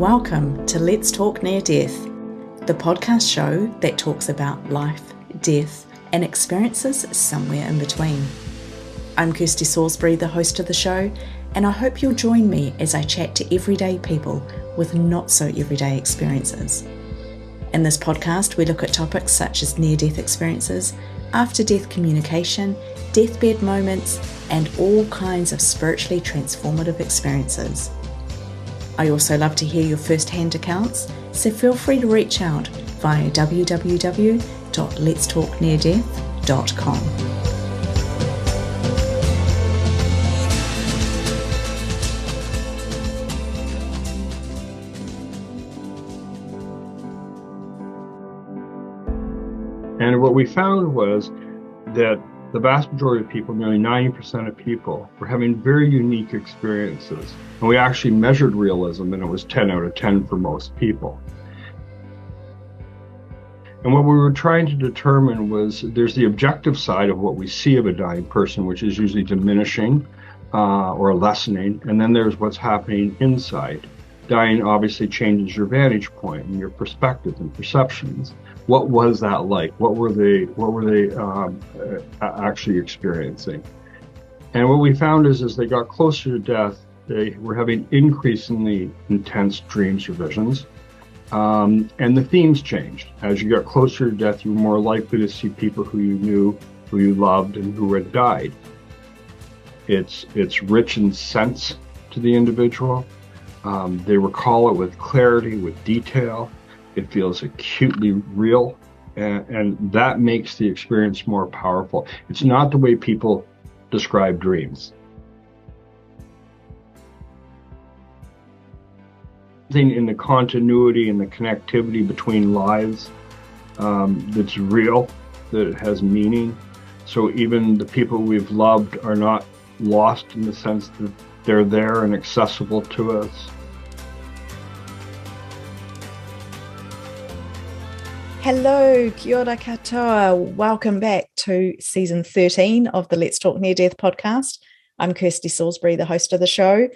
Welcome to Let's Talk Near Death, the podcast show that talks about life, death, and experiences somewhere in between. I'm Kirsty Salisbury, the host of the show, and I hope you'll join me as I chat to everyday people with not so everyday experiences. In this podcast, we look at topics such as near-death experiences, after-death communication, deathbed moments, and all kinds of spiritually transformative experiences. I also love to hear your first-hand accounts, so feel free to reach out via www.letstalkneardeath.com. And what we found was that the vast majority of people, nearly 90% of people, were having very unique experiences. And we actually measured realism, and it was 10 out of 10 for most people. And what we were trying to determine was there's the objective side of what we see of a dying person, which is usually diminishing or lessening. And then there's what's happening inside. Dying obviously changes your vantage point and your perspective and perceptions. What was that like? What were they actually experiencing? And what we found is as they got closer to death, they were having increasingly intense dreams or visions. And the themes changed. As you got closer to death, you were more likely to see people who you knew, who you loved, and who had died. It's rich in sense to the individual. They recall it with clarity, with detail. It feels acutely real, and that makes the experience more powerful. It's not the way people describe dreams. In the continuity and the connectivity between lives that's real, that it has meaning. So even the people we've loved are not lost in the sense that they're there and accessible to us. Hello, kia ora katoa. Welcome back to season 13 of the Let's Talk Near Death podcast. I'm Kirsty Salisbury, the host of the show,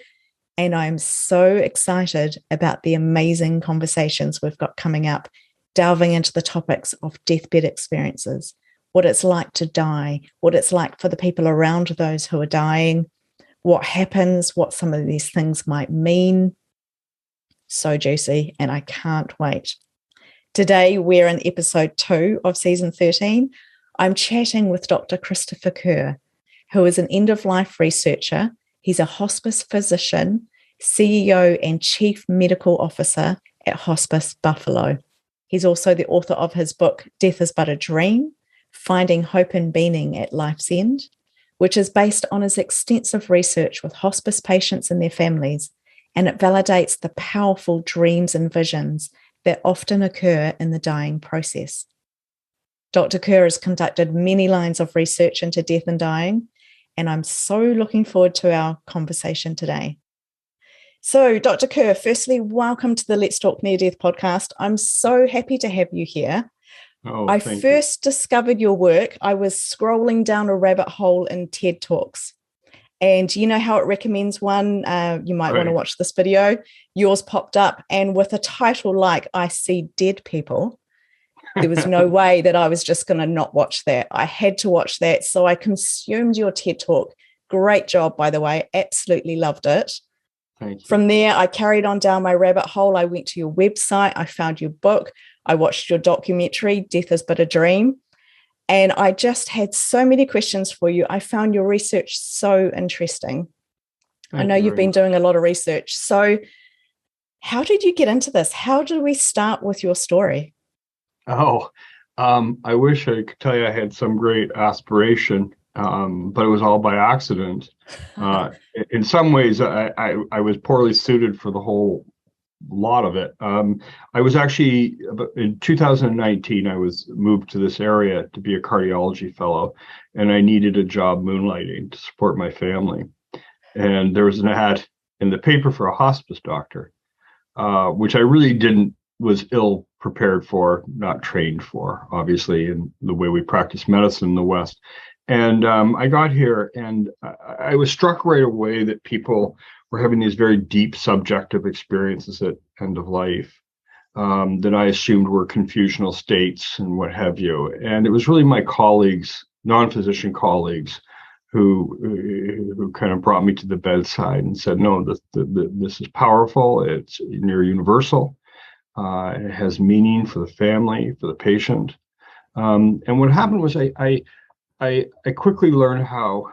and I'm so excited about the amazing conversations we've got coming up, delving into the topics of deathbed experiences, what it's like to die, what it's like for the people around those who are dying, what happens, what some of these things might mean. So juicy, and I can't wait. Today, we're in episode 2 of season 13. I'm chatting with Dr. Christopher Kerr, who is an end-of-life researcher. He's a hospice physician, CEO and Chief Medical Officer at Hospice Buffalo. He's also the author of his book, Death is But a Dream, Finding Hope and Meaning at Life's End, which is based on his extensive research with hospice patients and their families, and it validates the powerful dreams and visions that often occur in the dying process. Dr. Kerr has conducted many lines of research into death and dying, and I'm so looking forward to our conversation today. So, Dr. Kerr, firstly, welcome to the Let's Talk Near Death podcast. I'm so happy to have you here. I first discovered your work. I was scrolling down a rabbit hole in TED Talks. And you know how it recommends one? You might want to watch this video. Yours popped up, and with a title like I See Dead People, there was no way that I was just going to not watch that. I had to watch that. So I consumed your TED Talk. Great job, by the way. Absolutely loved it. Thank you. From there, I carried on down my rabbit hole. I went to your website. I found your book. I watched your documentary, Death is But a Dream. And I just had so many questions for you. I found your research so interesting. I know you've been doing a lot of research. So how did you get into this? How did we start with your story? I wish I could tell you I had some great aspiration, but it was all by accident. In some ways, I was poorly suited for the whole lot of it. I was actually, in 2019, I was moved to this area to be a cardiology fellow, and I needed a job moonlighting to support my family. And there was an ad in the paper for a hospice doctor, which I really was ill prepared for, not trained for, obviously, in the way we practice medicine in the West. And I got here, and I was struck right away that people were having these very deep subjective experiences end of life that I assumed were confusional states and what have you. And it was really my colleagues, non-physician colleagues, who kind of brought me to the bedside and said, no, this is powerful. It's near universal. It has meaning for the family, for the patient. And what happened was I quickly learned how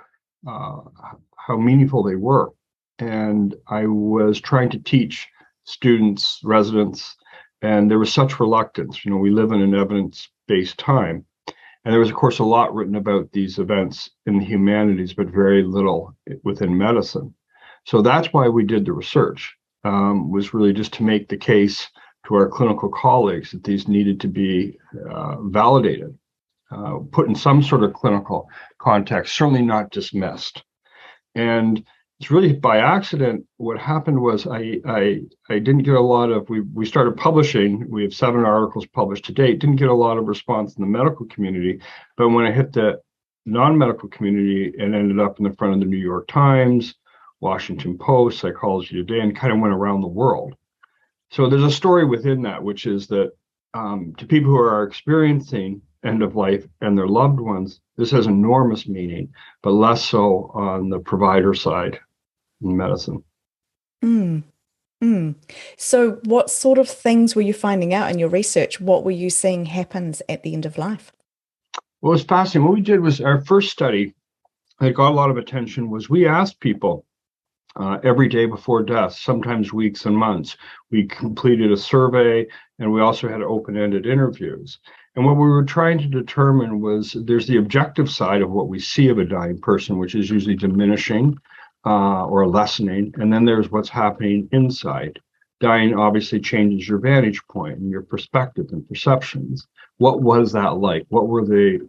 meaningful they were. And I was trying to teach students, residents, and there was such reluctance. We live in an evidence-based time. And there was, of course, a lot written about these events in the humanities, but very little within medicine. So that's why we did the research, was really just to make the case to our clinical colleagues that these needed to be validated, put in some sort of clinical context, certainly not dismissed. And it's really by accident. What happened was I didn't get a lot of, we started publishing, we have 7 articles published to date, didn't get a lot of response in the medical community. But when I hit the non-medical community and ended up in the front of the New York Times, Washington Post, Psychology Today, and kind of went around the world. So there's a story within that, which is that to people who are experiencing end of life and their loved ones, this has enormous meaning, but less so on the provider side in medicine. So what sort of things were you finding out in your research? What were you seeing happens at the end of life? Well, it was fascinating. What we did was our first study that got a lot of attention was we asked people every day before death, sometimes weeks and months. We completed a survey, and we also had open-ended interviews. And what we were trying to determine was there's the objective side of what we see of a dying person, which is usually diminishing or lessening. And then there's what's happening inside. Dying obviously changes your vantage point and your perspective and perceptions. What was that like? What were they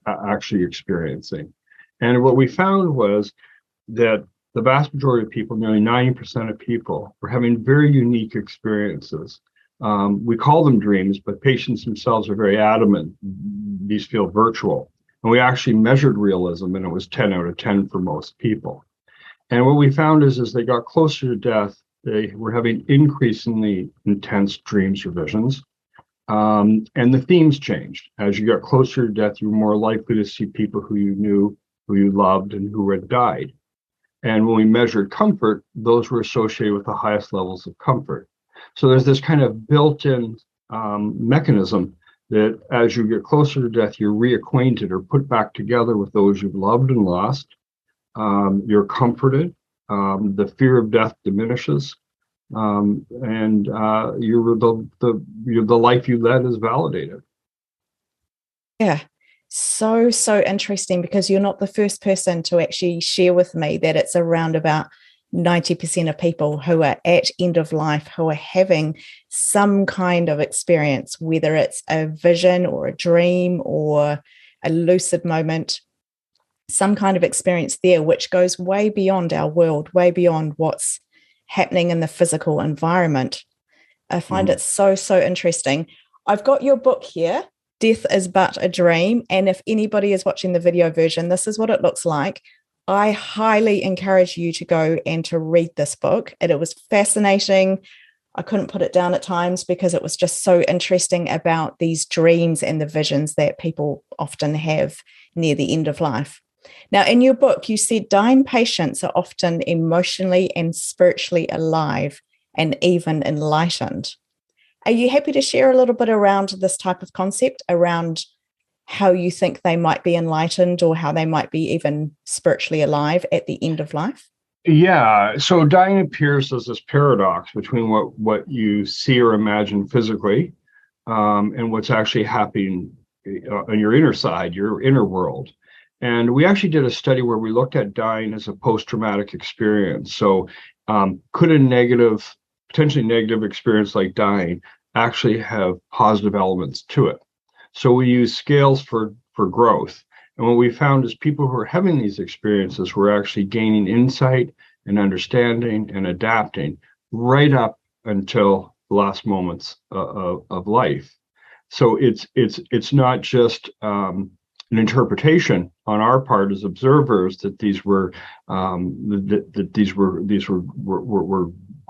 actually experiencing? And what we found was that the vast majority of people, nearly 90% of people, were having very unique experiences. We call them dreams, but patients themselves are very adamant these feel virtual. And we actually measured realism, and it was 10 out of 10 for most people. And what we found is as they got closer to death, they were having increasingly intense dreams or visions. And the themes changed. As you got closer to death, you were more likely to see people who you knew, who you loved, and who had died. And when we measured comfort, those were associated with the highest levels of comfort. So there's this kind of built-in mechanism that as you get closer to death, you're reacquainted or put back together with those you've loved and lost. You're comforted. The fear of death diminishes. And the life you led is validated. Yeah. So interesting, because you're not the first person to actually share with me that it's around about 90% of people who are at end of life who are having some kind of experience, whether it's a vision or a dream or a lucid moment, some kind of experience there, which goes way beyond our world, way beyond what's happening in the physical environment. I find it so interesting. I've got your book here, Death is But a Dream. And if anybody is watching the video version, this is what it looks like. I highly encourage you to go and to read this book. It was fascinating. I couldn't put it down at times because it was just so interesting about these dreams and the visions that people often have near the end of life. Now, in your book, you said dying patients are often emotionally and spiritually alive and even enlightened. Are you happy to share a little bit around this type of concept, around how you think they might be enlightened or how they might be even spiritually alive at the end of life? Yeah. So dying appears as this paradox between what you see or imagine physically and what's actually happening on your inner side, your inner world. And we actually did a study where we looked at dying as a post-traumatic experience. So could a potentially negative experience like dying actually have positive elements to it? So we use scales for growth. And what we found is people who are having these experiences were actually gaining insight and understanding and adapting right up until the last moments of life. So it's not just an interpretation on our part as observers that these were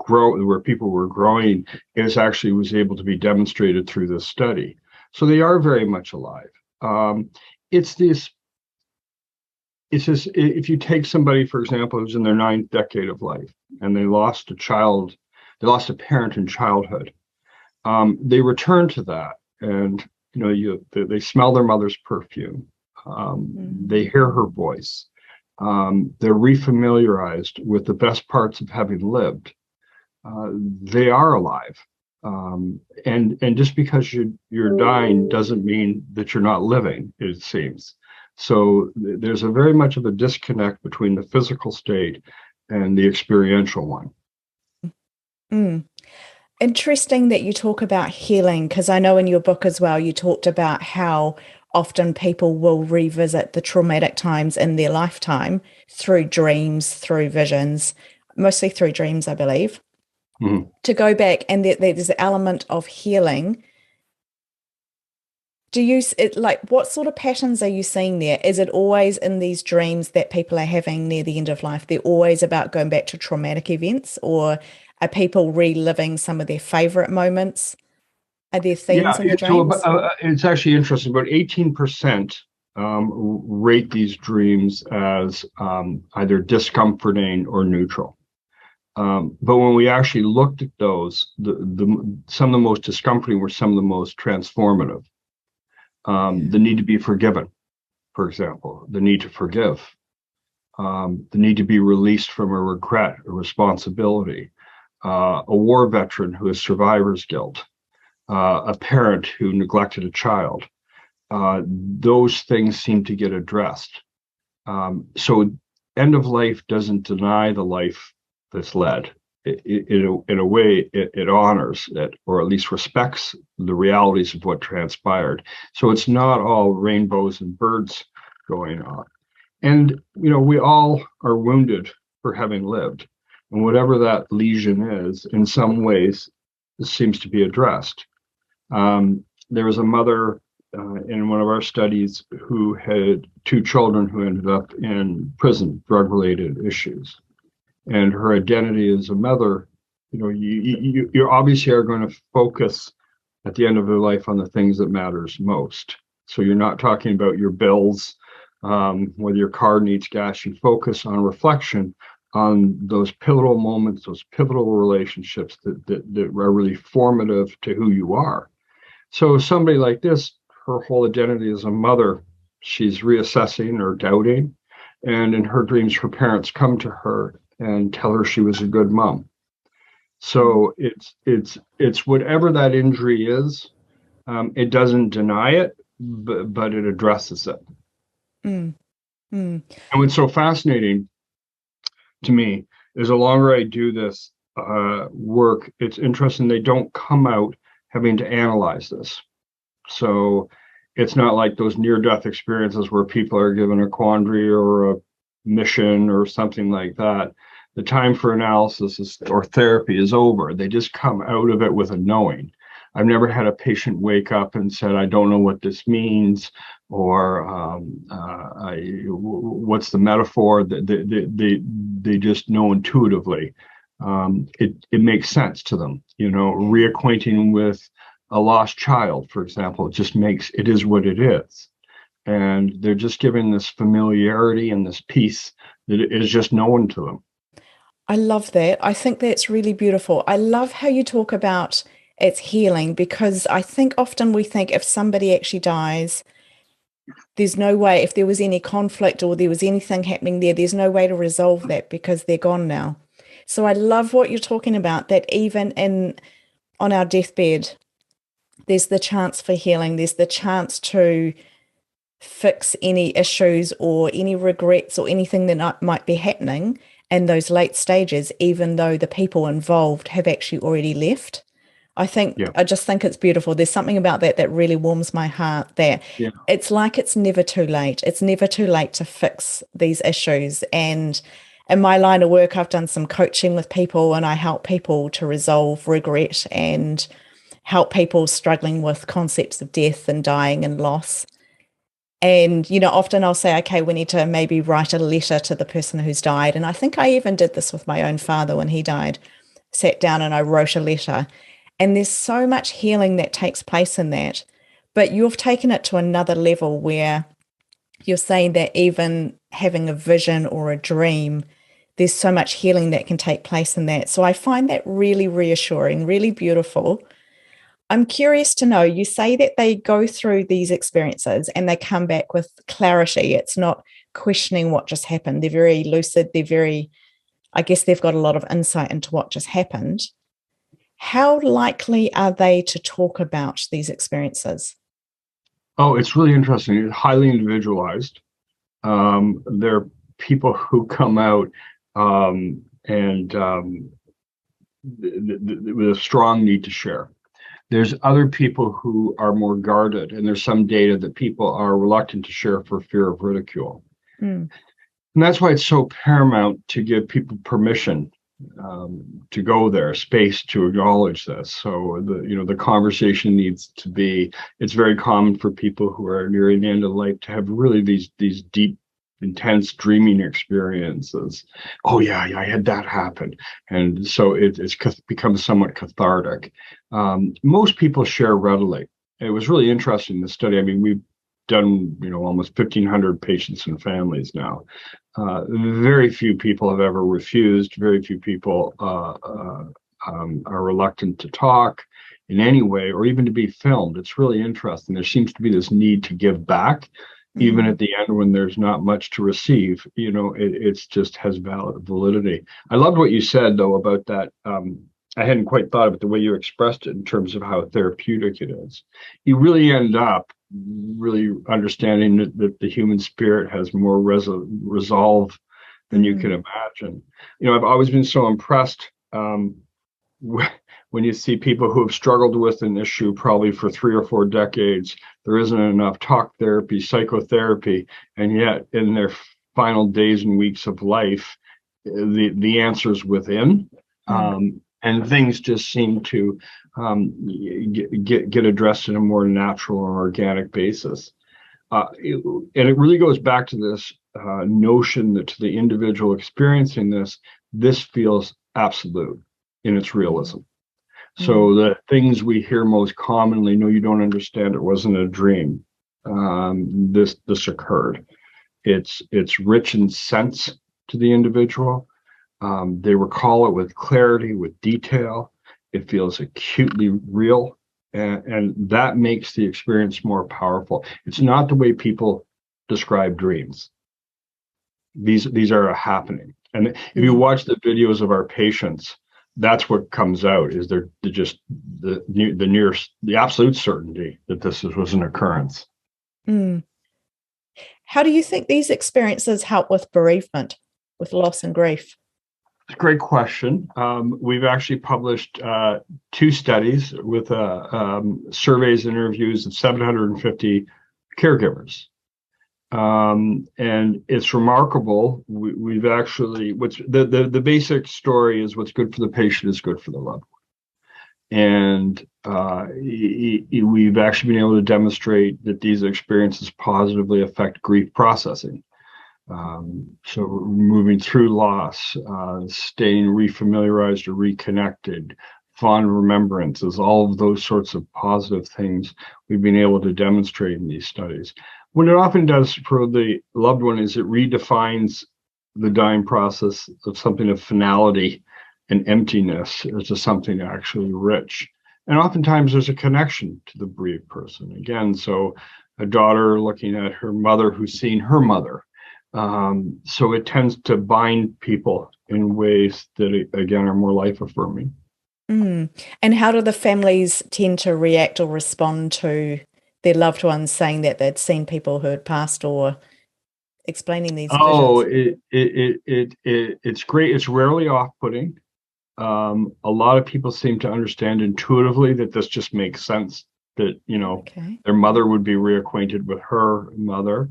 where people were growing, actually was able to be demonstrated through this study. So they are very much alive. It's this. It's just, if you take somebody, for example, who's in their 9th decade of life and they lost a parent in childhood, they return to that, and they smell their mother's perfume, they hear her voice, they're refamiliarized with the best parts of having lived. They are alive, and just because you're dying doesn't mean that you're not living, it seems. So there's a very much of a disconnect between the physical state and the experiential one. Mm. Interesting that you talk about healing, because I know in your book as well, you talked about how often people will revisit the traumatic times in their lifetime through dreams, through visions, mostly through dreams, I believe, to go back, and there's an element of healing. What sort of patterns are you seeing there? Is it always in these dreams that people are having near the end of life? They're always about going back to traumatic events, or are people reliving some of their favorite moments? Are there themes in the dreams? So it's actually interesting. About 18% rate these dreams as either discomforting or neutral. But when we actually looked at those, some of the most discomforting were some of the most transformative. The need to be forgiven, for example, the need to forgive, the need to be released from a regret, a responsibility, a war veteran who has survivor's guilt, a parent who neglected a child. Those things seem to get addressed. So end of life doesn't deny the life that's led. In a way, it honors it, or at least respects the realities of what transpired. So it's not all rainbows and birds going on. And, we all are wounded for having lived. And whatever that lesion is, in some ways, seems to be addressed. There was a mother in one of our studies who had 2 children who ended up in prison, drug-related issues. And her identity as a mother, you obviously are going to focus at the end of their life on the things that matters most. So you're not talking about your bills, whether your car needs gas. You focus on reflection on those pivotal moments, those pivotal relationships that are really formative to who you are. So somebody like this, her whole identity as a mother, she's reassessing or doubting. And in her dreams, her parents come to her and tell her she was a good mom. So it's whatever that injury is. It doesn't deny it, but it addresses it. And what's so fascinating to me is the longer I do this work, it's interesting. They don't come out having to analyze this. So it's not like those near-death experiences where people are given a quandary or a mission or something like that. The time for analysis or therapy is over. They just come out of it with a knowing. I've never had a patient wake up and said, I don't know what this means, or what's the metaphor. They just know intuitively. It makes sense to them. Reacquainting with a lost child, for example, it is what it is. And they're just given this familiarity and this peace that is just known to them. I love that. I think that's really beautiful. I love how you talk about it's healing, because I think often we think if somebody actually dies, there's no way, if there was any conflict or there was anything happening there, there's no way to resolve that because they're gone now. So I love what you're talking about, that even on our deathbed, there's the chance for healing. There's the chance to fix any issues or any regrets or anything that might be happening in those late stages, even though the people involved have actually already left. I just think it's beautiful. There's something about that really warms my heart, that it's like it's never too late. It's never too late to fix these issues. And in my line of work, I've done some coaching with people, and I help people to resolve regret and help people struggling with concepts of death and dying and loss. And, often I'll say, okay, we need to maybe write a letter to the person who's died. And I think I even did this with my own father when he died. sat down and I wrote a letter. And there's so much healing that takes place in that. But you've taken it to another level where you're saying that even having a vision or a dream, there's so much healing that can take place in that. So I find that really reassuring, really beautiful. I'm curious to know, you say that they go through these experiences and they come back with clarity. It's not questioning what just happened. They're very lucid. I guess they've got a lot of insight into what just happened. How likely are they to talk about these experiences? Oh, it's really interesting. It's highly individualized. There are people who come out and with a strong need to share. There's other people who are more guarded, and there's some data that people are reluctant to share for fear of ridicule. Mm. And that's why it's so paramount to give people permission to go there, space to acknowledge this. So the conversation needs to be. It's very common for people who are nearing the end of life to have really these deep, intense dreaming experiences. Oh yeah, I had that happen, and so it's become somewhat cathartic. Most people share readily. It was really interesting, the study. I mean, we've done almost 1,500 patients and families now. Very few people have ever refused. Very few people are reluctant to talk in any way or even to be filmed. It's really interesting. There seems to be this need to give back, even at the end when there's not much to receive. It's just has validity. I loved what you said, though, about that. I hadn't quite thought of it the way you expressed it in terms of how therapeutic it is. You really end up really understanding that the human spirit has more resolve than you can imagine. I've always been so impressed when you see people who have struggled with an issue probably for 3 or 4 decades. There isn't enough talk therapy, psychotherapy, and yet in their final days and weeks of life, the answer's within. And things just seem to get addressed in a more natural and organic basis. And it really goes back to this notion that to the individual experiencing this feels absolute in its realism. So the things we hear most commonly, no, you don't understand, it wasn't a dream. This occurred. It's rich in sense to the individual. They recall it with clarity, with detail. It feels acutely real, and that makes the experience more powerful. It's not the way people describe dreams. These are happening, and if you watch the videos of our patients, that's what comes out. Is they're just the absolute certainty that this was an occurrence. How do you think these experiences help with bereavement, with loss and grief? Great question. We've actually published 2 studies with surveys and interviews of 750 caregivers. And it's remarkable. We've actually, the basic story is what's good for the patient is good for the loved one. And we've actually been able to demonstrate that these experiences positively affect grief processing. So moving through loss, staying refamiliarized or reconnected, fond remembrances, all of those sorts of positive things we've been able to demonstrate in these studies. What it often does for the loved one is it redefines the dying process of something of finality and emptiness as to something actually rich. And oftentimes there's a connection to the bereaved person. Again, so a daughter looking at her mother who's seen her mother. So it tends to bind people in ways that, again, are more life-affirming. And how do the families tend to react or respond to their loved ones saying that they'd seen people who had passed or explaining these visions? It's great. It's rarely off-putting. A lot of people seem to understand intuitively that this just makes sense, that, their mother would be reacquainted with her mother.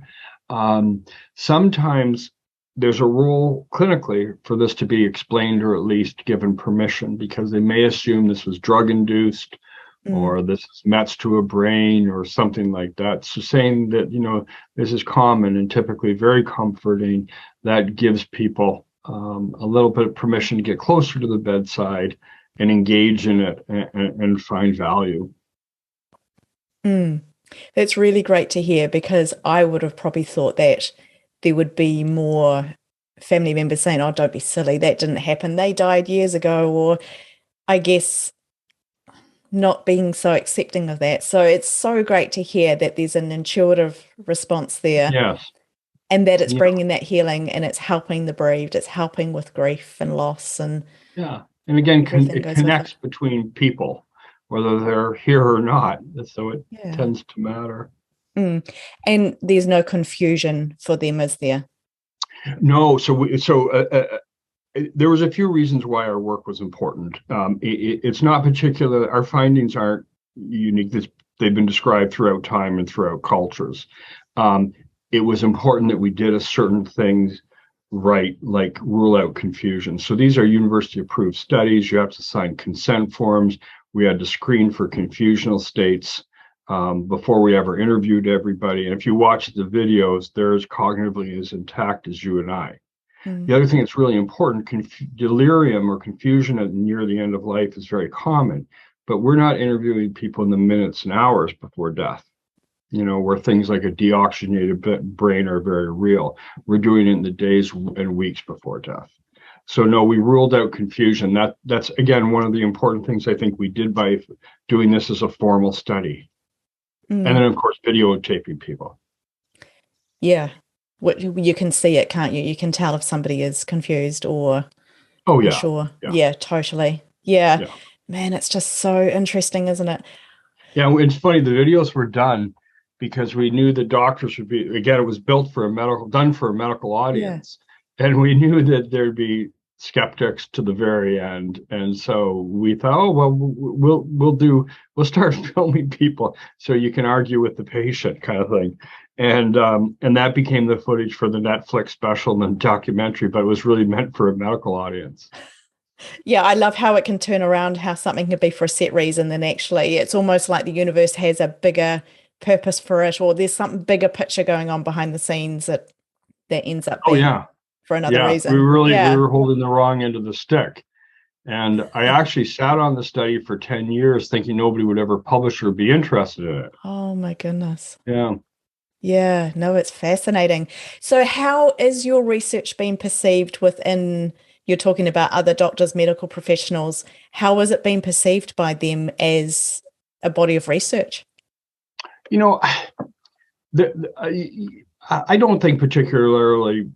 Sometimes there's a role clinically for this to be explained or at least given permission, because they may assume this was drug induced or this is mets to a brain or something like that. So saying that, this is common and typically very comforting, that gives people a little bit of permission to get closer to the bedside and engage in it and find value. Mm. That's really great to hear, because I would have probably thought that there would be more family members saying, oh, don't be silly, that didn't happen, they died years ago, or I guess not being so accepting of that. So it's so great to hear that there's an intuitive response there, Yes. and that it's Yeah. bringing that healing, and it's helping the bereaved, it's helping with grief and loss, and Yeah. And again, everything it goes with connects it. between people, whether they're here or not. So it Yeah. tends to matter. And there's no confusion for them, is there? No. There was a few reasons why our work was important. It's not particular. Our findings aren't unique. They've been described throughout time and throughout cultures. It was important that we did a certain things right, like rule out confusion. So these are university approved studies. You have to sign consent forms. We had to screen for confusional states before we ever interviewed everybody. And if you watch the videos, they're as cognitively as intact as you and I. The other thing that's really important, delirium or confusion near the end of life is very common, but we're not interviewing people in the minutes and hours before death, where things like a deoxygenated brain are very real. We're doing it in the days and weeks before death. So no, we ruled out confusion. That's again, one of the important things I think we did by doing this as a formal study. And then of course, videotaping people. Yeah. You can see it, can't you? You can tell if somebody is confused or Oh, yeah. unsure. Yeah. Yeah, totally. Yeah. Yeah. Man, it's just so interesting, isn't it? Yeah, it's funny. The videos were done because we knew the doctors would be, again, it was done for a medical audience. And we knew that there'd be skeptics to the very end. And so we thought, oh, well, we'll start filming people so you can argue with the patient kind of thing. And that became the footage for the Netflix special and documentary, but it was really meant for a medical audience. Yeah, I love how it can turn around, how something can be for a set reason, then actually it's almost like the universe has a bigger purpose for it, or there's something bigger picture going on behind the scenes that ends up Oh, being yeah. for another Yeah, we reason. Yeah. were holding the wrong end of the stick. And I actually sat on the study for 10 years thinking nobody would ever publish or be interested in it. Oh my goodness. Yeah. Yeah, no, it's fascinating. So how is your research being perceived within, you're talking about other doctors, medical professionals, how is it being perceived by them as a body of research? You know, I don't think particularly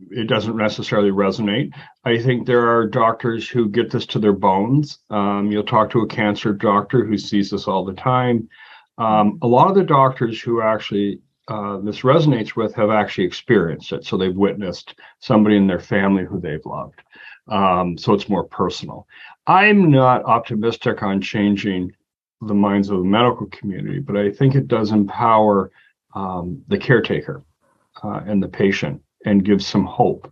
it doesn't necessarily resonate. I think there are doctors who get this to their bones. You'll talk to a cancer doctor who sees this all the time. A lot of the doctors who actually this resonates with have actually experienced it. So they've witnessed somebody in their family who they've loved. So it's more personal. I'm not optimistic on changing the minds of the medical community, but I think it does empower the caretaker and the patient and give some hope.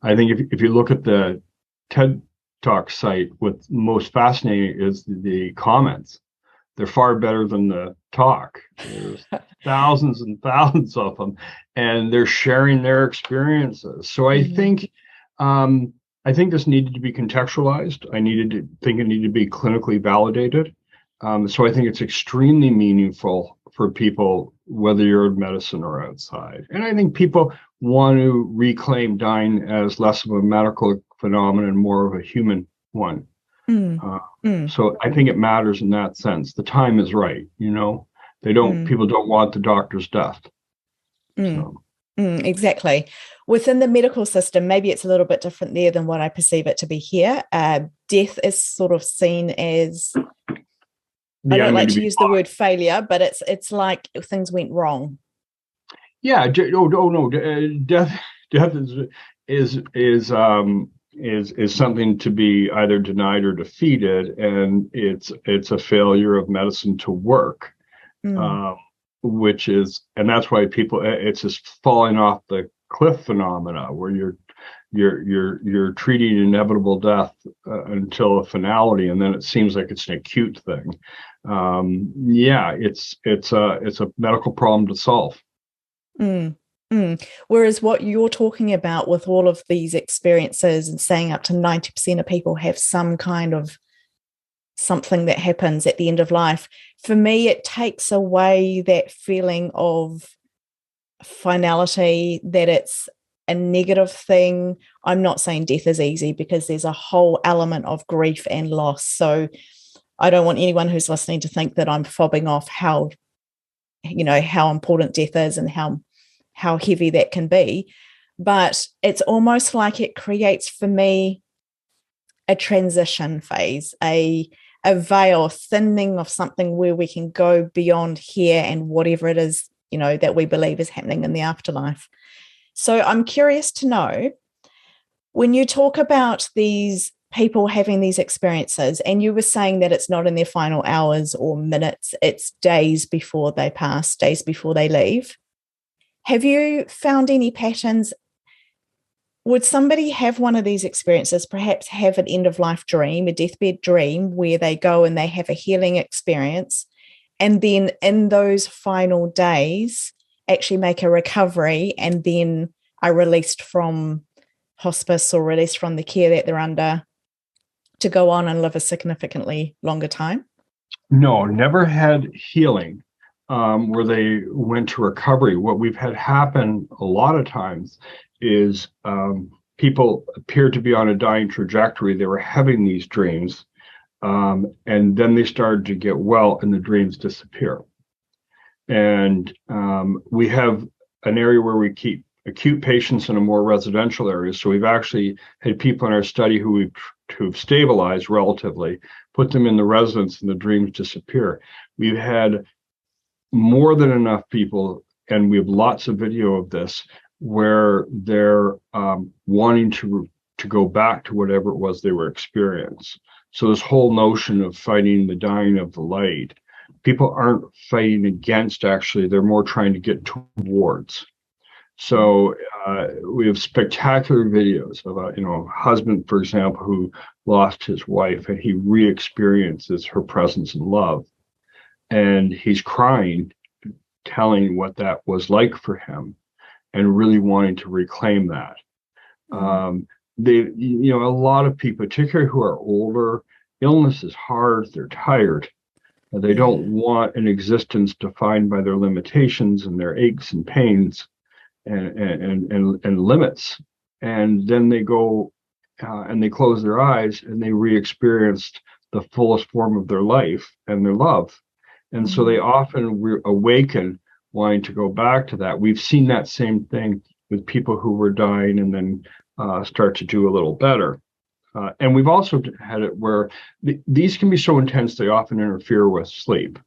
I think if you look at the TED Talk site, what's most fascinating is the comments. They're far better than the talk. There's thousands and thousands of them, and they're sharing their experiences. So I think this needed to be contextualized. It needed to be clinically validated. So I think it's extremely meaningful for people, whether you're in medicine or outside. And I think people want to reclaim dying as less of a medical phenomenon, more of a human one. So I think it matters in that sense. The time is right, people don't want the doctor's death. So. Exactly. Within the medical system, maybe it's a little bit different there than what I perceive it to be here. Death is sort of seen as, I don't like to use the word failure, but it's like things went wrong. Yeah. No. Death is something to be either denied or defeated, and it's a failure of medicine to work, and that's why it's this falling off the cliff phenomena where you're treating inevitable death until a finality, and then it seems like it's an acute thing. It's a medical problem to solve. Whereas what you're talking about with all of these experiences and saying up to 90% of people have some kind of something that happens at the end of life, for me, it takes away that feeling of finality, that it's a negative thing. I'm not saying death is easy, because there's a whole element of grief and loss. So I don't want anyone who's listening to think that I'm fobbing off how important death is and how heavy that can be. But it's almost like it creates for me a transition phase, a veil thinning of something where we can go beyond here and whatever it is, that we believe is happening in the afterlife. So I'm curious to know, when you talk about these people having these experiences, and you were saying that it's not in their final hours or minutes, it's days before they pass, days before they leave. Have you found any patterns? Would somebody have one of these experiences, perhaps have an end-of-life dream, a deathbed dream, where they go and they have a healing experience, and then in those final days actually make a recovery and then are released from hospice or released from the care that they're under to go on and live a significantly longer time? No, never had healing where they went to recovery. What we've had happen a lot of times is people appeared to be on a dying trajectory. They were having these dreams, and then they started to get well and the dreams disappear. And we have an area where we keep acute patients in a more residential area. So we've actually had people in our study who've stabilized relatively, put them in the residence, and the dreams disappear. We've had more than enough people, and we have lots of video of this, where they're wanting to go back to whatever it was they were experiencing. So this whole notion of fighting the dying of the light, people aren't fighting against, actually, they're more trying to get towards. So we have spectacular videos of a husband, for example, who lost his wife, and he re-experiences her presence and love. And he's crying, telling what that was like for him, and really wanting to reclaim that. A lot of people, particularly who are older, illness is hard, they're tired. They don't want an existence defined by their limitations and their aches and pains and limits. And then they go and they close their eyes and they re-experienced the fullest form of their life and their love. And so they often awaken wanting to go back to that. We've seen that same thing with people who were dying and then start to do a little better. And we've also had it where these can be so intense, they often interfere with sleep.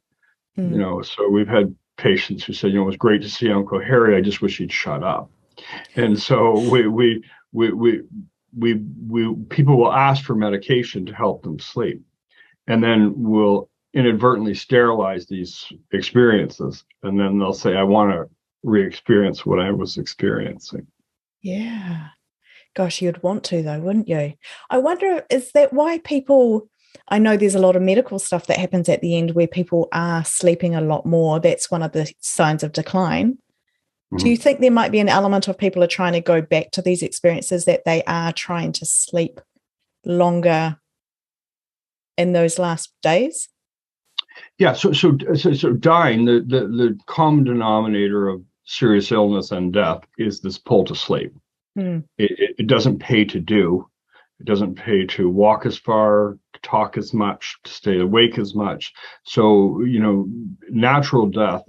So we've had patients who said, it was great to see Uncle Harry, I just wish he'd shut up. And so we people will ask for medication to help them sleep, and then we'll inadvertently sterilize these experiences, and then they'll say, I want to re-experience what I was experiencing. Yeah. Gosh, you'd want to, though, wouldn't you? I wonder, is that why people, I know there's a lot of medical stuff that happens at the end where people are sleeping a lot more. That's one of the signs of decline. Mm-hmm. Do you think there might be an element of people are trying to go back to these experiences, that they are trying to sleep longer in those last days? Yeah, so dying, the common denominator of serious illness and death is this pull to sleep. It doesn't pay to do. It doesn't pay to walk as far, to talk as much, to stay awake as much. So, natural death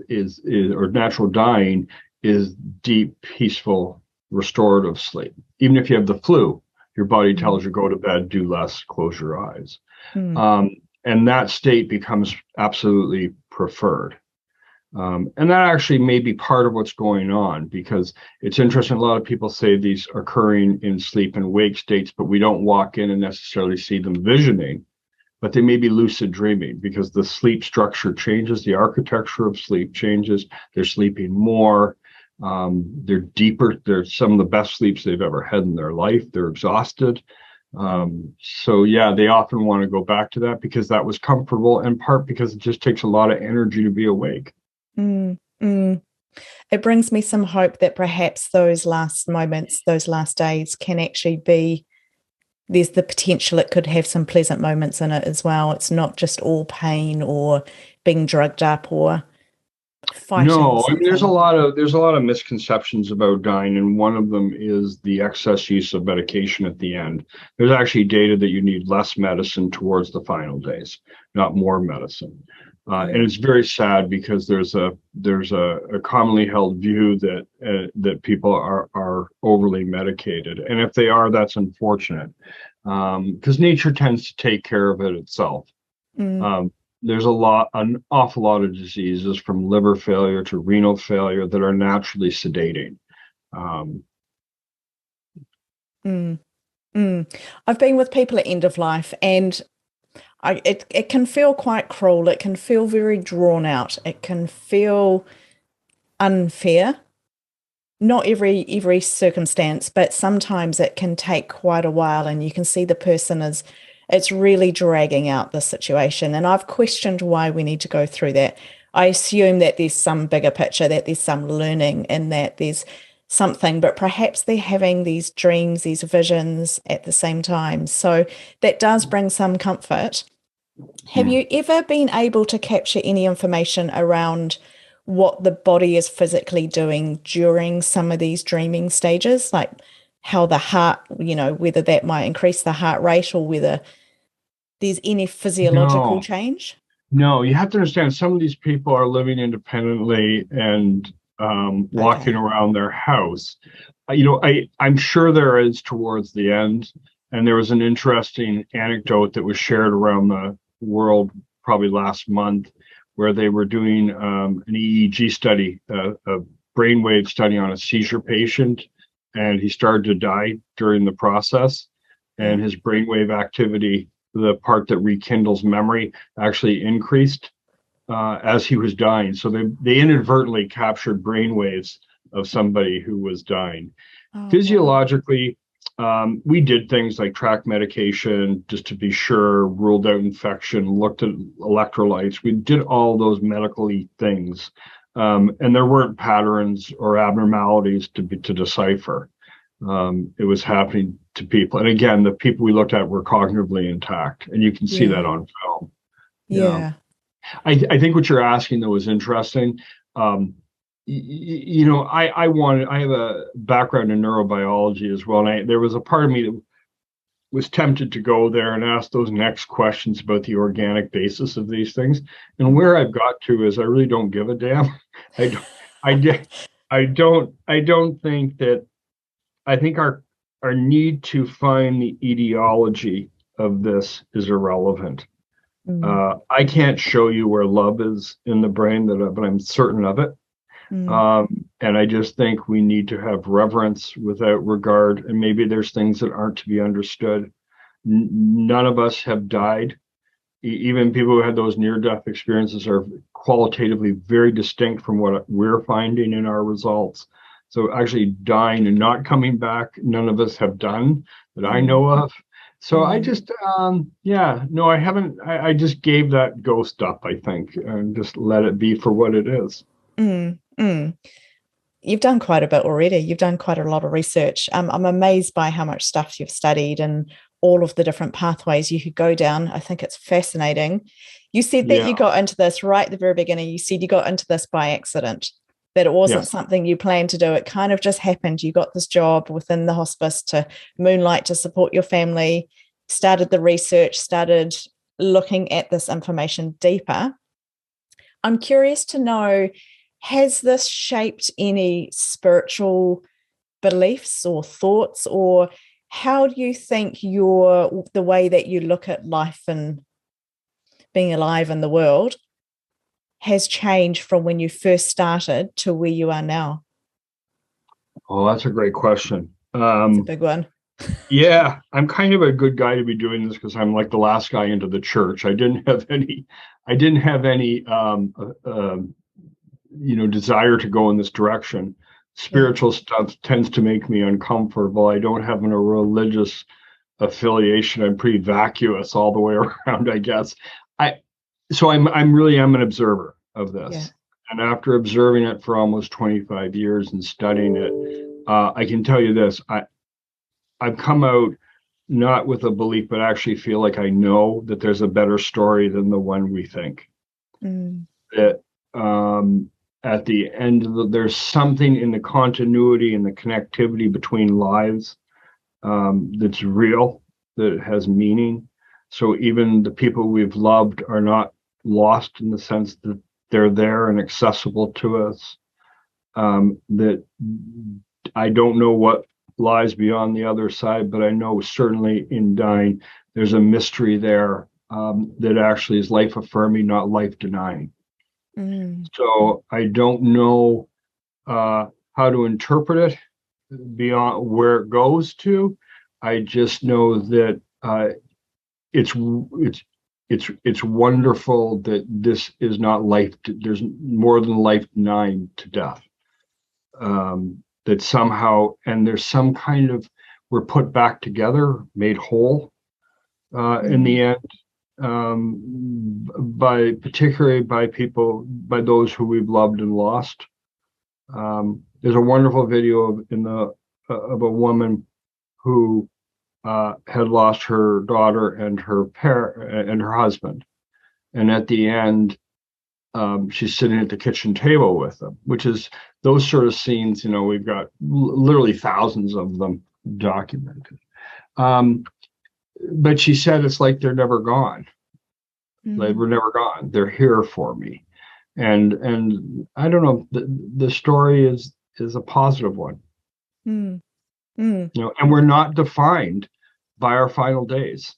or natural dying is deep, peaceful, restorative sleep. Even if you have the flu, your body tells you go to bed, do less, close your eyes. And that state becomes absolutely preferred. And that actually may be part of what's going on, because it's interesting. A lot of people say these are occurring in sleep and wake states, but we don't walk in and necessarily see them visioning, but they may be lucid dreaming, because the sleep structure changes, the architecture of sleep changes. They're sleeping more. They're deeper. They're some of the best sleeps they've ever had in their life. They're exhausted. So yeah, they often want to go back to that because that was comfortable, in part because it just takes a lot of energy to be awake. It brings me some hope that perhaps those last moments, those last days can actually be, there's the potential it could have some pleasant moments in it as well. It's not just all pain or being drugged up or fighting No, I mean something. there's a lot of misconceptions about dying, and one of them is the excess use of medication at the end. There's actually data that you need less medicine towards the final days, not more medicine. And it's very sad because there's a commonly held view that that people are overly medicated, and if they are, that's unfortunate, because nature tends to take care of it itself. Mm. There's an awful lot of diseases from liver failure to renal failure that are naturally sedating. Mm. Mm. I've been with people at end of life, and it can feel quite cruel. It can feel very drawn out. It can feel unfair. Not every circumstance, but sometimes it can take quite a while, and you can see the person is, it's really dragging out the situation. And I've questioned why we need to go through that. I assume that there's some bigger picture, that there's some learning, and that there's something, but perhaps they're having these dreams, these visions at the same time. So that does bring some comfort. Have you ever been able to capture any information around what the body is physically doing during some of these dreaming stages, like how the heart, whether that might increase the heart rate or whether there's any physiological No, change? no, you have to understand some of these people are living independently and walking Okay. around their house. I'm sure there is towards the end, and there was an interesting anecdote that was shared around the world probably last month, where they were doing an EEG study, a brainwave study on a seizure patient, and he started to die during the process, Yeah. and his brainwave activity, the part that rekindles memory, actually increased as he was dying. So they inadvertently captured brainwaves of somebody who was dying. Oh, wow. Physiologically, we did things like track medication just to be sure, ruled out infection, looked at electrolytes. We did all those medically things, and there weren't patterns or abnormalities to decipher. It was happening to people, and again, the people we looked at were cognitively intact, and you can see Yeah. that on film. Yeah, Yeah. I think what you're asking though is interesting. Um, I have a background in neurobiology as well, and there was a part of me that was tempted to go there and ask those next questions about the organic basis of these things. And Mm. where I've got to is I really don't give a damn. I don't, I don't think that. I think our need to find the etiology of this is irrelevant. Mm. I can't show you where love is in the brain, but I'm certain of it. Mm. And I just think we need to have reverence without regard. And maybe there's things that aren't to be understood. None of us have died. Even people who had those near-death experiences are qualitatively very distinct from what we're finding in our results. So actually dying and not coming back, none of us have done that I Mm. know of. So I Mm. just, no, I haven't. I just gave that ghost up, I think, and just let it be for what it is. Mm. Mm. You've done quite a bit already. You've done quite a lot of research. I'm amazed by how much stuff you've studied and all of the different pathways you could go down. I think it's fascinating. You said that Yeah, you got into this right at the very beginning. You said you got into this by accident, that it wasn't yes, something you planned to do. It kind of just happened. You got this job within the hospice to moonlight to support your family, started the research, started looking at this information deeper. I'm curious to know, has this shaped any spiritual beliefs or thoughts, or how do you think the way that you look at life and being alive in the world has changed from when you first started to where you are now? oh, that's a great question. It's a big one. Yeah, I'm kind of a good guy to be doing this because I'm like the last guy into the church. I didn't have any, desire to go in this direction. Yeah. Spiritual stuff tends to make me uncomfortable. I don't have a religious affiliation. I'm pretty vacuous all the way around, I guess. I so I'm really am an observer of Yeah. this, And after observing it for almost 25 years and studying it, I can tell you this: I've come out not with a belief, but actually feel like I know that there's a better story than the one we think. That at the end of there's something in the continuity and the connectivity between lives that's real, that has meaning. So even the people we've loved are not lost in the sense that they're there and accessible to us. That I don't know what lies beyond the other side, but I know certainly in dying, there's a mystery there that actually is life affirming, not life denying. So I don't know how to interpret it beyond where it goes to. I just know that it's wonderful that this is not life. There's more than life denying to death. That somehow, and there's some kind of, we're put back together, made whole in the end, particularly by people, by those who we've loved and lost. There's a wonderful video of a woman who had lost her daughter and her husband, and at the end, she's sitting at the kitchen table with them, which is those sort of scenes. We've got literally thousands of them documented. But she said it's like they're never gone. They were never gone. They're here for me, and I don't know. The story is a positive one. And we're not defined by our final days.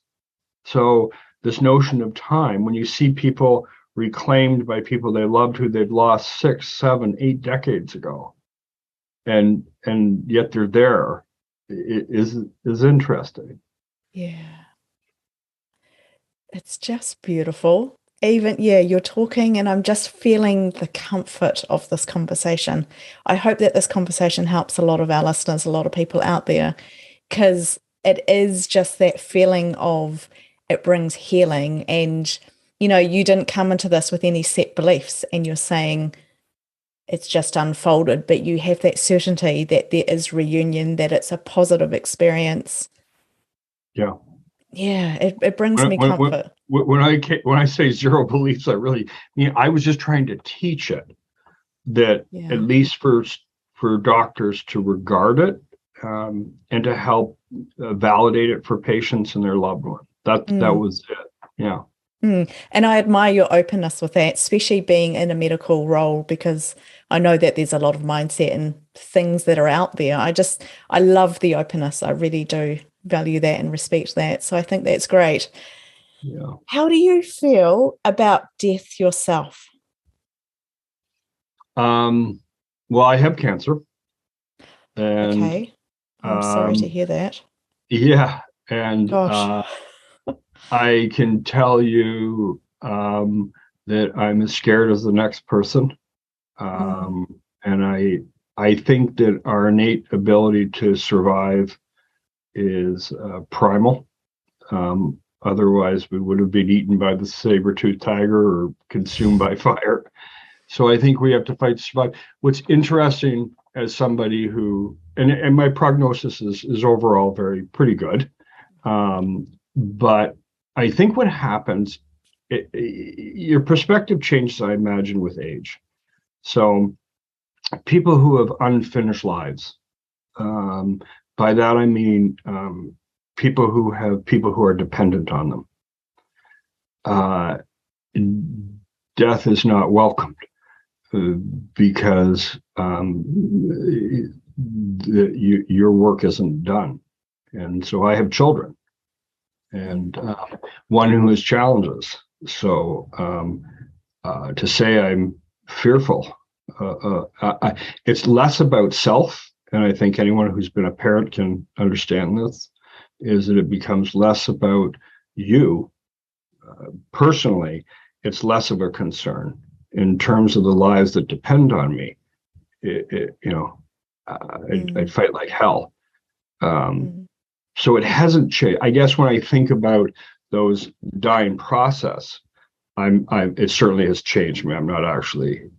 So this notion of time, when you see people reclaimed by people they loved who they'd lost 6, 7, 8 decades ago, and yet they're there, it is interesting. Yeah. It's just beautiful. Even, you're talking and I'm just feeling the comfort of this conversation. I hope that this conversation helps a lot of our listeners, a lot of people out there, because it is just that feeling of it brings healing. And, you didn't come into this with any set beliefs and you're saying it's just unfolded, but you have that certainty that there is reunion, that it's a positive experience. Yeah. Yeah, it brings me comfort. When I say zero beliefs, I really mean I was just trying to teach it, that at least for doctors to regard it and to help validate it for patients and their loved one. That was it. Yeah. And I admire your openness with that, especially being in a medical role, because I know that there's a lot of mindset and things that are out there. I love the openness. I really do value that and respect that. So I think that's great. Yeah. How do you feel about death yourself? Well, I have cancer. And, okay. I'm sorry to hear that. Yeah. And gosh. I can tell you that I'm as scared as the next person. And I think that our innate ability to survive is primal. Otherwise, we would have been eaten by the saber-toothed tiger or consumed by fire. So I think we have to fight to survive. What's interesting, as somebody who, and my prognosis is overall pretty good. But I think what happens, your perspective changes, I imagine, with age. So people who have unfinished lives, by that I mean people who are dependent on them. Death is not welcomed because your work isn't done. And so I have children, and one who has challenges. So to say I'm fearful, it's less about self. And I think anyone who's been a parent can understand this, is that it becomes less about you personally. It's less of a concern in terms of the lives that depend on me. I'd fight like hell. So it hasn't changed. I guess when I think about those dying process, it certainly has changed me. I'm not actually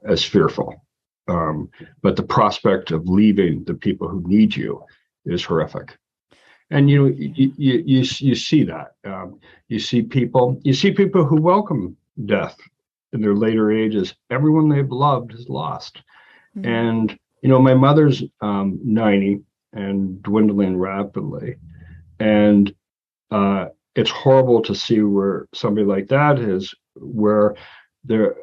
as fearful. But the prospect of leaving the people who need you is horrific. And you see that. You see people who welcome death in their later ages. Everyone they've loved is lost. And my mother's 90 and dwindling rapidly, and it's horrible to see where somebody like that is, where they're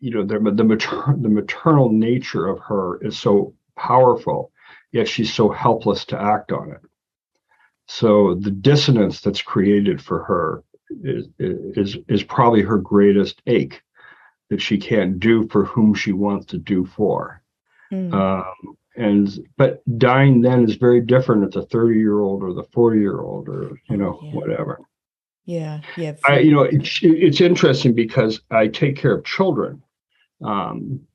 the maternal nature of her is so powerful, yet she's so helpless to act on it. So the dissonance that's created for her is probably her greatest ache, that she can't do for whom she wants to do for. But dying then is very different at the 30-year-old or the 40-year-old or whatever. Yeah. It's interesting because I take care of children, and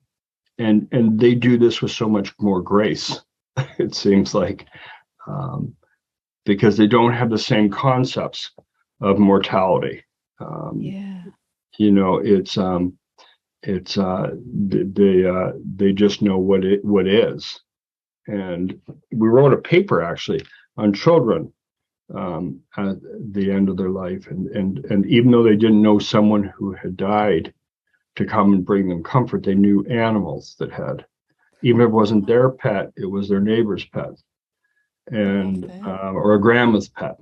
they do this with so much more grace. It seems like, because they don't have the same concepts of mortality. They just know what is. And we wrote a paper actually on children at the end of their life, and even though they didn't know someone who had died to come and bring them comfort, they knew animals that had, even if it wasn't their pet, it was their neighbor's pet, and or a grandma's pet.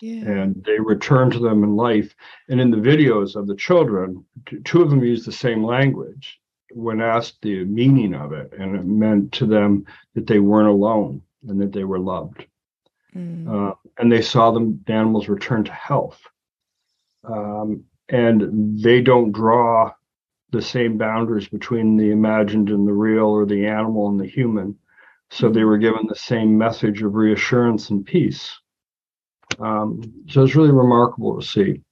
And they returned to them in life. And in the videos of the children, two of them used the same language when asked the meaning of it, and it meant to them that they weren't alone and that they were loved. And they saw the animals return to health. And they don't draw the same boundaries between the imagined and the real, or the animal and the human. So they were given the same message of reassurance and peace. So it's really remarkable to see.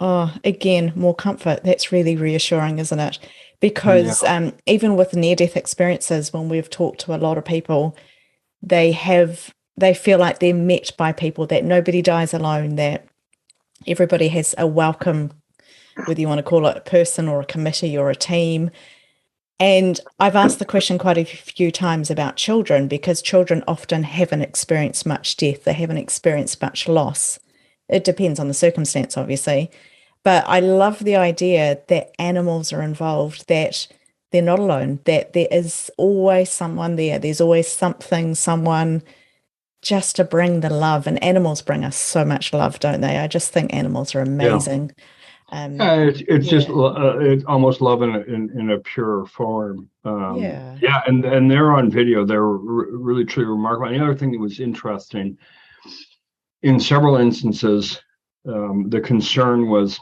Oh, again, more comfort. That's really reassuring, isn't it? Because even with near-death experiences, when we've talked to a lot of people, they feel like they're met by people, that nobody dies alone, that everybody has a welcome, whether you want to call it a person or a committee or a team. And I've asked the question quite a few times about children, because children often haven't experienced much death. They haven't experienced much loss. It depends on the circumstance, obviously. But I love the idea that animals are involved, that they're not alone, that there is always someone there. There's always something, someone, just to bring the love. And animals bring us so much love, don't they? I just think animals are amazing. It's just it's almost love in a pure form. And they're on video. They're really truly remarkable. And the other thing that was interesting, in several instances, the concern was,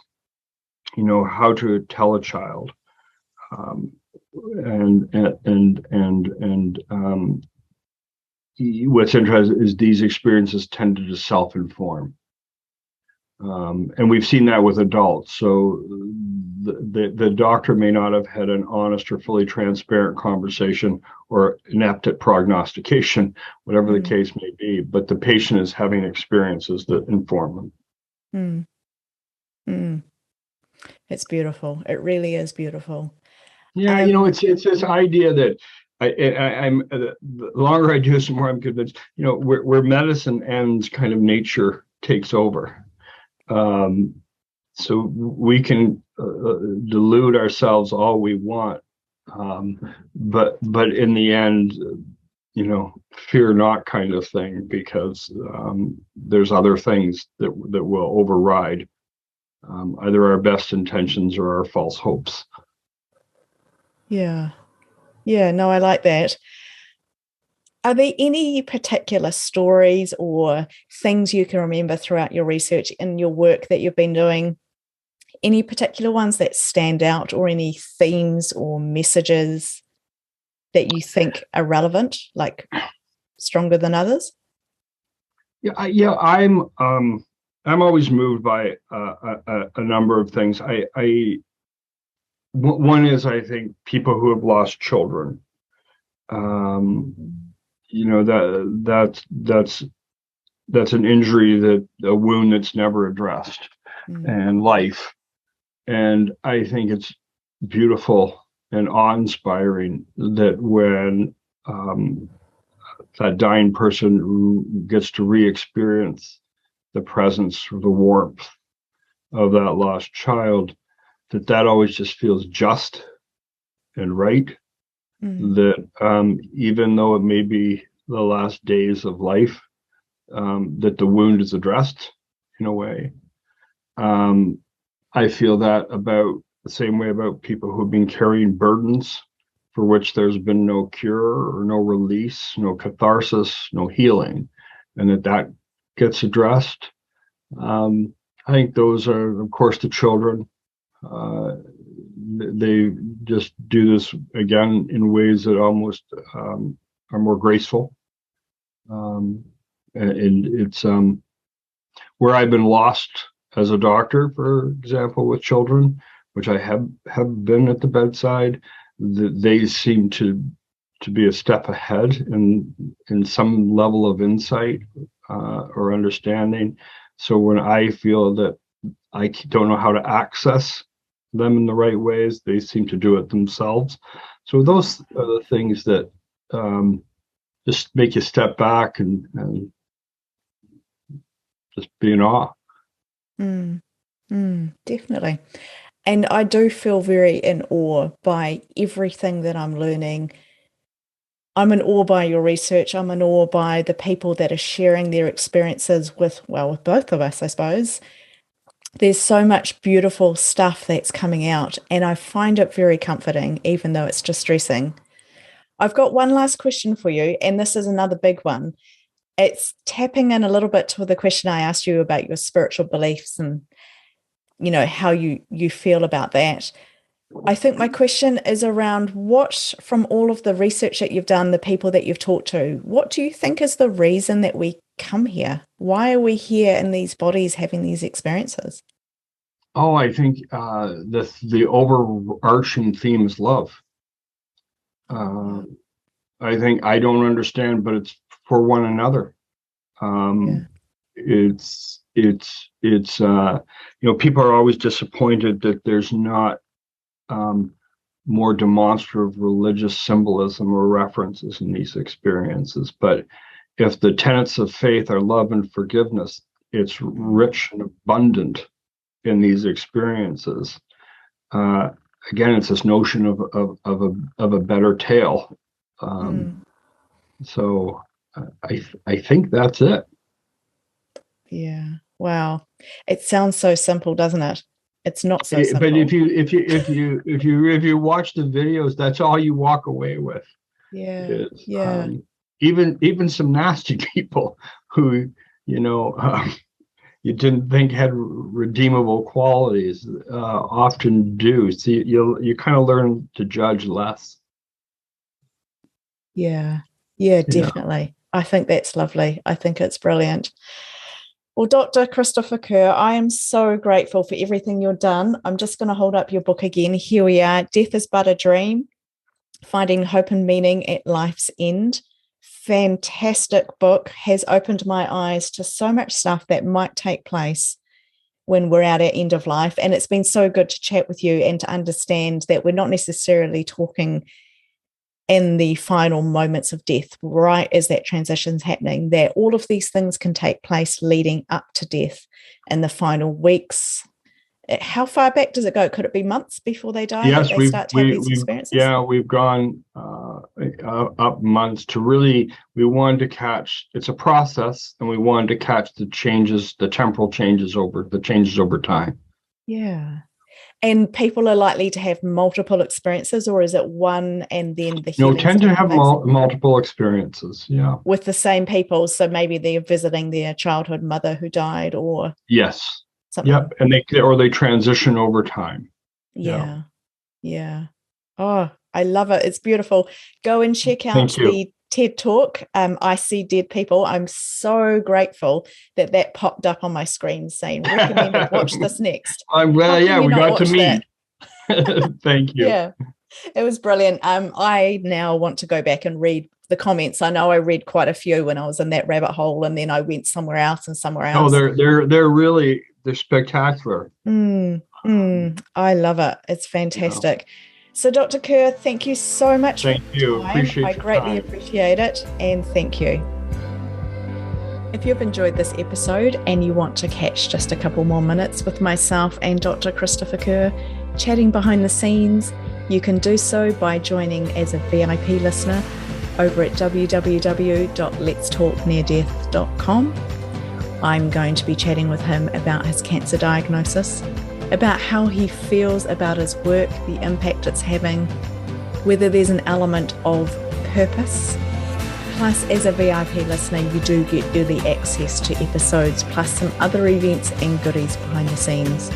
how to tell a child, what's interesting is these experiences tended to self-inform. And we've seen that with adults. So the doctor may not have had an honest or fully transparent conversation, or inept at prognostication, whatever the case may be, but the patient is having experiences that inform them. It's beautiful. It really is beautiful. Yeah, it's this idea that I'm the longer I do this, the more I'm convinced, where medicine ends, kind of nature takes over. So we can delude ourselves all we want, but in the end, fear not, kind of thing, because there's other things that will override either our best intentions or our false hopes. Yeah, no, I like that. Are there any particular stories or things you can remember throughout your research and your work that you've been doing? Any particular ones that stand out, or any themes or messages that you think are relevant, like stronger than others? Yeah. I'm always moved by a number of things. One is, I think, people who have lost children. That's an injury, that a wound that's never addressed, and life. And I think it's beautiful and awe-inspiring that when that dying person gets to re-experience the presence or the warmth of that lost child, that always just feels just and right. That even though it may be the last days of life, that the wound is addressed in a way. I feel that about the same way about people who've been carrying burdens for which there's been no cure or no release, no catharsis, no healing, and that gets addressed. I think those are, of course, the children. They just do this again in ways that almost are more graceful. And it's where I've been lost as a doctor, for example, with children, which I have been at the bedside. They seem to be a step ahead in some level of insight or understanding. So when I feel that I don't know how to access them in the right ways, they seem to do it themselves. So those are the things that just make you step back and just be in awe. Definitely. And I do feel very in awe by everything that I'm learning. I'm in awe by your research. I'm in awe by the people that are sharing their experiences with both of us, I suppose. There's so much beautiful stuff that's coming out, and I find it very comforting, even though it's distressing. I've got one last question for you, and this is another big one. It's tapping in a little bit to the question I asked you about your spiritual beliefs and, how you feel about that. I think my question is around what, from all of the research that you've done, the people that you've talked to, what do you think is the reason that we come here? Why are we here in these bodies having these experiences? Oh, I think the overarching theme is love. I think I don't understand, but it's for one another. It's people are always disappointed that there's not more demonstrative religious symbolism or references in these experiences. But if the tenets of faith are love and forgiveness, it's rich and abundant in these experiences. Again, it's this notion of a better tale. So I think that's it. Yeah. Wow. It sounds so simple, doesn't it? It's not so simple. But if you watch the videos, that's all you walk away with. Yeah. Even some nasty people who you didn't think had redeemable qualities often do. So you kind of learn to judge less. Yeah, definitely. I think that's lovely. I think it's brilliant. Well, Dr. Christopher Kerr, I am so grateful for everything you've done. I'm just going to hold up your book again. Here we are. Death is But a Dream, Finding Hope and Meaning at Life's End. Fantastic book. Has opened my eyes to so much stuff that might take place when we're at our end of life. And it's been so good to chat with you and to understand that we're not necessarily talking in the final moments of death, right as that transition's happening, that all of these things can take place leading up to death in the final weeks. How far back does it go? Could it be months before they die? Yes, that they start to have these experiences? Yeah, we've gone up months to really, we wanted to catch, it's a process, and we wanted to catch the temporal changes over time. Yeah. And people are likely to have multiple experiences, or is it one and then the healing? Tend to have multiple experiences, yeah. With the same people, so maybe they're visiting their childhood mother who died, or yes, something. Yep, and they transition over time. Yeah. Oh, I love it. It's beautiful. Go and check out the TED Talk, I See Dead People. I'm so grateful that popped up on my screen saying, recommended, watch this next. I'm glad, we got to meet. Thank you. Yeah, it was brilliant. I now want to go back and read the comments. I know I read quite a few when I was in that rabbit hole, and then I went somewhere else and somewhere else. Oh, they're spectacular. I love it. It's fantastic. So, Dr. Kerr, thank you so much Thank for your you. time. I greatly appreciate it, and thank you. If you've enjoyed this episode and you want to catch just a couple more minutes with myself and Dr. Christopher Kerr chatting behind the scenes, you can do so by joining as a VIP listener over at www.letstalkneardeath.com. I'm going to be chatting with him about his cancer diagnosis, about how he feels about his work, the impact it's having, whether there's an element of purpose. Plus, as a VIP listener, you do get early access to episodes, plus some other events and goodies behind the scenes.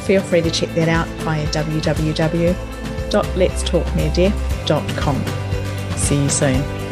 Feel free to check that out via www.letstalkneardeath.com. See you soon.